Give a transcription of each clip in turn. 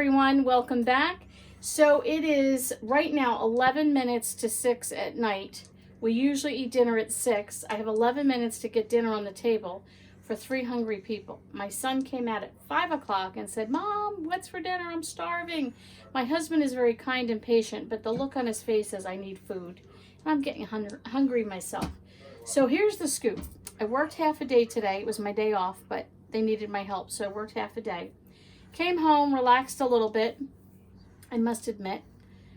everyone, welcome back. So it is right now 11 minutes to 6 at night. We usually eat dinner at 6. I have 11 minutes to get dinner on the table for 3 hungry people. My son came out at 5 o'clock and said, "Mom, what's for dinner? I'm starving." My husband is very kind and patient, but the look on his face says I need food. And I'm getting hungry myself. So here's the scoop. I worked half a day today. It was my day off, but they needed my help, so I worked half a day. Came home, relaxed a little bit, I must admit,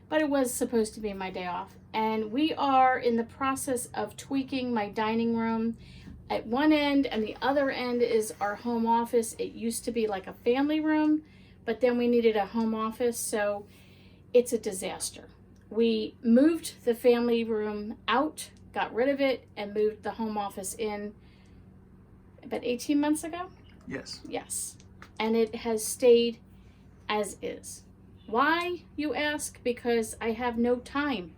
but it was supposed to be my day off. And we are in the process of tweaking my dining room at one end, and the other end is our home office. It used to be like a family room, but then we needed a home office, so it's a disaster. We moved the family room out, got rid of it, and moved the home office in about 18 months ago? Yes. Yes. And it has stayed as is. Why, you ask? Because I have no time.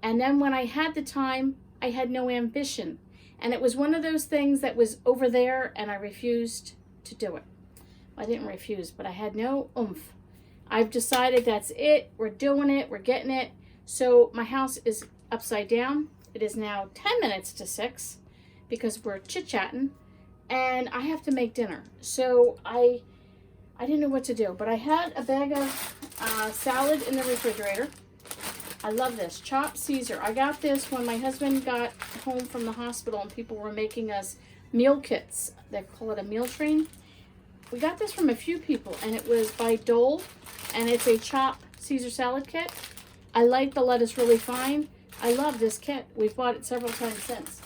And then when I had the time, I had no ambition. And it was one of those things that was over there and I refused to do it. I didn't refuse, but I had no oomph. I've decided that's it. We're doing it. We're getting it. So my house is upside down. It is now 10 minutes to 6 because we're chit-chatting. And I have to make dinner. So I didn't know what to do, but I had a bag of salad in the refrigerator. I love this, chopped Caesar. I got this when my husband got home from the hospital and people were making us meal kits. They call it a meal train. We got this from a few people and it was by Dole and it's a chopped Caesar salad kit. I like the lettuce really fine. I love this kit. We've bought it several times since.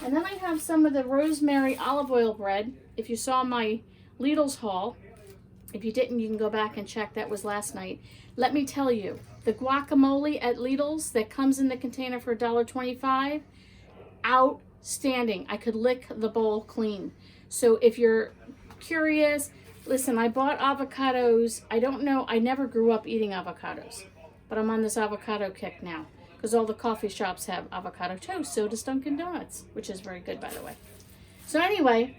And then I have some of the rosemary olive oil bread. If you saw my Lidl's haul, if you didn't, you can go back and check. That was last night. Let me tell you, the guacamole at Lidl's that comes in the container for $1.25, outstanding. I could lick the bowl clean. So if you're curious, listen, I bought avocados. I don't know, I never grew up eating avocados, but I'm on this avocado kick now. Because all the coffee shops have avocado toast, so does Dunkin' Donuts, which is very good, by the way. So anyway,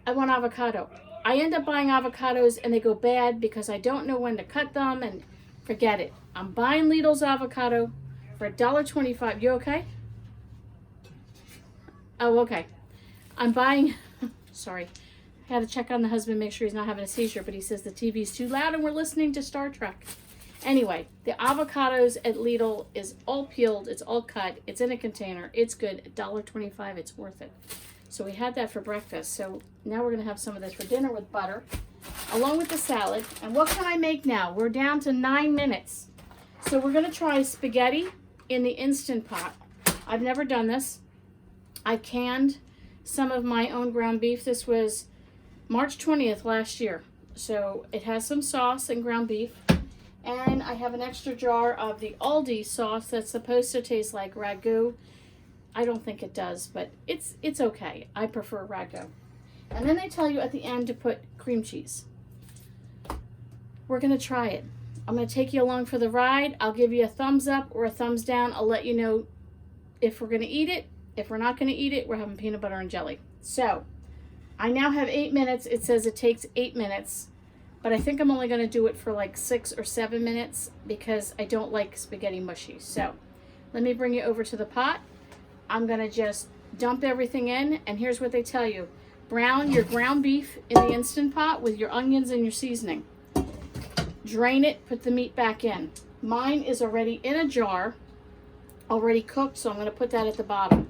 I want avocado. I end up buying avocados, and they go bad because I don't know when to cut them, and forget it. I'm buying Lidl's avocado for $1.25. You okay? Oh, okay. I'm buying, sorry. I had to check on the husband, make sure he's not having a seizure, but he says the TV's too loud and we're listening to Star Trek. Anyway, the avocados at Lidl is all peeled, it's all cut, it's in a container, it's good, $1.25, it's worth it. So we had that for breakfast, so now we're going to have some of this for dinner with butter, along with the salad. And what can I make now? We're down to 9 minutes. So we're going to try spaghetti in the Instant Pot. I've never done this. I canned some of my own ground beef. This was March 20th last year. So it has some sauce and ground beef. And I have an extra jar of the Aldi sauce that's supposed to taste like ragu. I don't think it does, but it's okay. I prefer ragu. And then they tell you at the end to put cream cheese. We're going to try it. I'm going to take you along for the ride. I'll give you a thumbs up or a thumbs down. I'll let you know if we're going to eat it. If we're not going to eat it, we're having peanut butter and jelly. So I now have 8 minutes. It says it takes 8 minutes. But I think I'm only going to do it for like 6 or 7 minutes because I don't like spaghetti mushy. So let me bring you over to the pot. I'm going to just dump everything in. And here's what they tell you. Brown your ground beef in the Instant Pot with your onions and your seasoning. Drain it, put the meat back in. Mine is already in a jar, already cooked, so I'm going to put that at the bottom.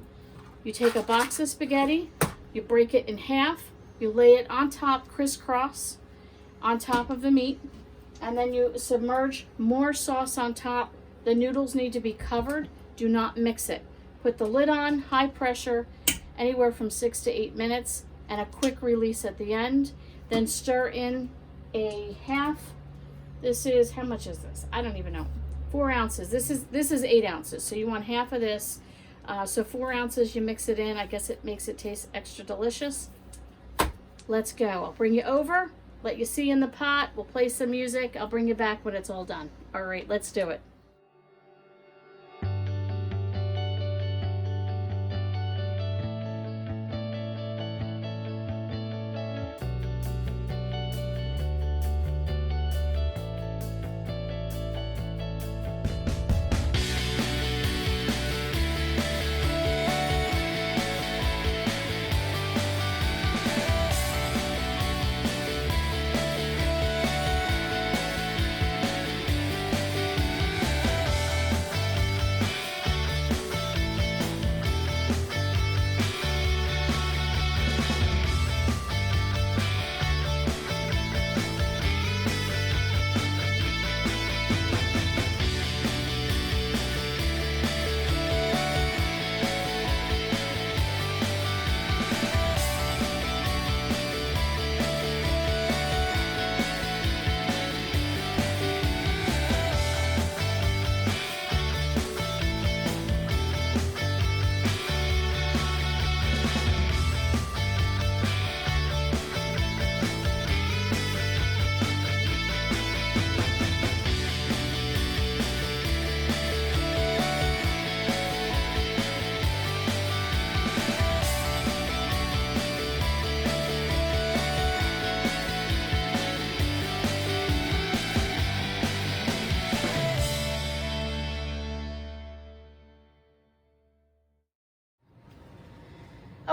You take a box of spaghetti, you break it in half, you lay it on top crisscross, on top of the meat, and then you submerge more sauce on top. The noodles need to be covered. Do not mix it. Put the lid on, high pressure, anywhere from 6 to 8 minutes, and a quick release at the end. Then stir in a half. This is, how much is this? I don't even know. 4 ounces. This is 8 ounces, so you want half of this. So 4 ounces, you mix it in. I guess it makes it taste extra delicious. Let's go. I'll bring you over. Let you see in the pot. We'll play some music. I'll bring you back when it's all done. All right, let's do it.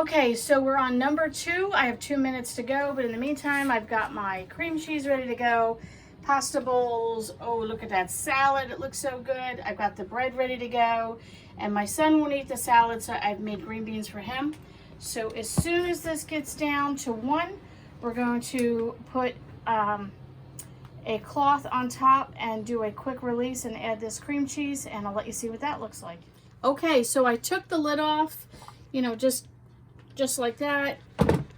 Okay, so we're on number 2. I have 2 minutes to go, but in the meantime, I've got my cream cheese ready to go, pasta bowls. Oh, look at that salad. It looks so good. I've got the bread ready to go, and my son won't eat the salad, so I've made green beans for him. So as soon as this gets down to 1, we're going to put a cloth on top and do a quick release and add this cream cheese, and I'll let you see what that looks like. Okay, so I took the lid off, you know, just like that,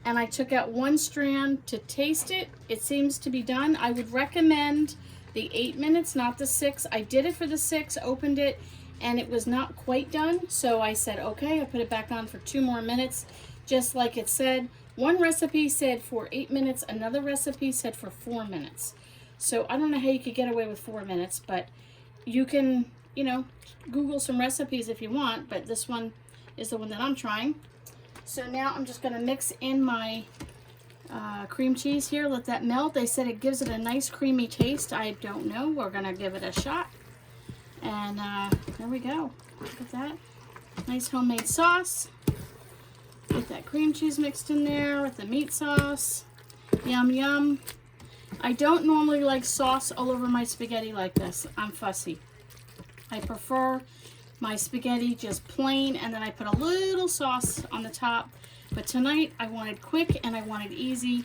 and I took out 1 strand to taste it. It seems to be done. I would recommend the 8 minutes, not the 6. I did it for the 6, opened it, and it was not quite done, so I said okay. I put it back on for 2 more minutes, just like it said. One recipe said for 8 minutes, another recipe said for 4 minutes. So I don't know how you could get away with 4 minutes, but you can, you know, Google some recipes if you want, but this one is the one that I'm trying. So now I'm just going to mix in my cream cheese here, let that melt. They said it gives it a nice creamy taste. I don't know. We're going to give it a shot. And there we go. Look at that. Nice homemade sauce. Get that cream cheese mixed in there with the meat sauce. Yum, yum. I don't normally like sauce all over my spaghetti like this. I'm fussy. I prefer my spaghetti just plain, and then I put a little sauce on the top. But tonight I wanted quick and I wanted easy,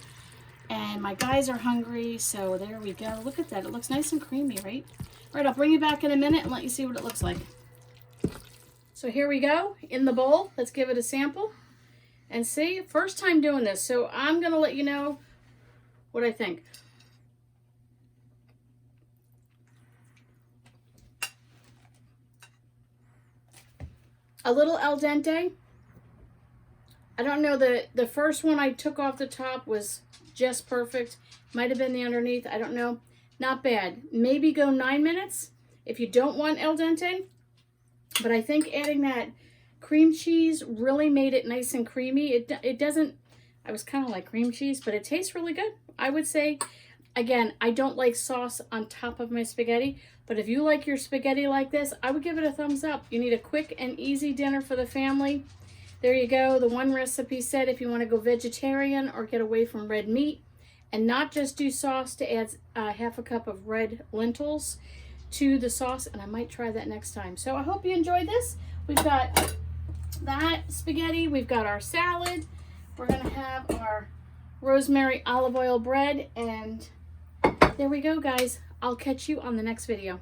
and my guys are hungry, so there we go. Look at that. It looks nice and creamy, right? All right, I'll bring you back in a minute and let you see what it looks like. So here we go in the bowl. Let's give it a sample and see. First time doing this, so I'm gonna let you know what I think. A little al dente. I don't know, the first one I took off the top was just perfect. Might have been the underneath, I don't know. Not bad. Maybe go 9 minutes if you don't want al dente. But I think adding that cream cheese really made it nice and creamy. It doesn't, I was kind of like cream cheese, but it tastes really good. I would say, again, I don't like sauce on top of my spaghetti, but if you like your spaghetti like this, I would give it a thumbs up. You need a quick and easy dinner for the family. There you go. The one recipe said if you want to go vegetarian or get away from red meat and not just do sauce, to add half a cup of red lentils to the sauce, and I might try that next time. So I hope you enjoyed this. We've got that spaghetti. We've got our salad. We're going to have our rosemary olive oil bread, and there we go, guys. I'll catch you on the next video.